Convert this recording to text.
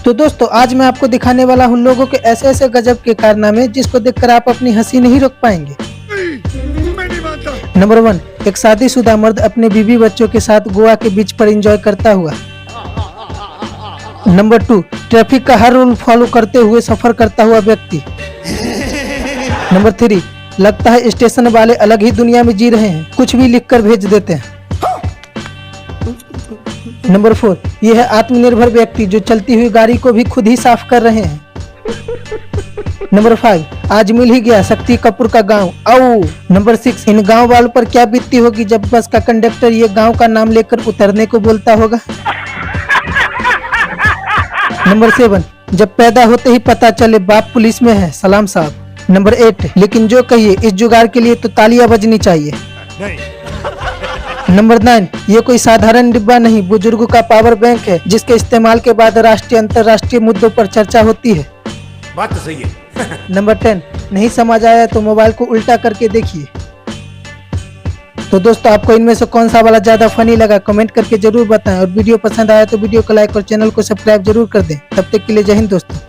तो दोस्तों आज मैं आपको दिखाने वाला हूँ लोगों के ऐसे ऐसे गजब के कारनामे जिसको देखकर आप अपनी हंसी नहीं रोक पाएंगे। नंबर 1, एक शादीशुदा मर्द अपने बीवी बच्चों के साथ गोवा के बीच पर एंजॉय करता हुआ। नंबर 2, ट्रैफिक का हर रूल फॉलो करते हुए सफर करता हुआ व्यक्ति। नंबर 3, लगता है स्टेशन वाले अलग ही दुनिया में जी रहे हैं, कुछ भी लिखकर भेज देते हैं। नंबर 4, यह है आत्मनिर्भर व्यक्ति जो चलती हुई गाड़ी को भी खुद ही साफ कर रहे हैं। नंबर 5, आज मिल ही गया शक्ति कपूर का गांव। आओ। नंबर 6, इन गांव वालों पर क्या बीतती होगी जब बस का कंडक्टर ये गांव का नाम लेकर उतरने को बोलता होगा। नंबर 7, जब पैदा होते ही पता चले बाप पुलिस में है, सलाम साहब। नंबर 8, लेकिन जो कहिए इस जुगाड़ के लिए तो तालियां बजनी चाहिए। नंबर 9, ये कोई साधारण डिब्बा नहीं, बुजुर्गों का पावर बैंक है जिसके इस्तेमाल के बाद राष्ट्रीय अंतर्राष्ट्रीय मुद्दों पर चर्चा होती है। बात तो सही है। नंबर 10, नहीं समझ आया तो मोबाइल को उल्टा करके देखिए। तो दोस्तों आपको इनमें से कौन सा वाला ज्यादा फनी लगा कमेंट करके जरूर बताएं, और वीडियो पसंद आया तो वीडियो को लाइक और चैनल को सब्सक्राइब जरूर कर दें। तब तक के लिए जय हिंद दोस्तों।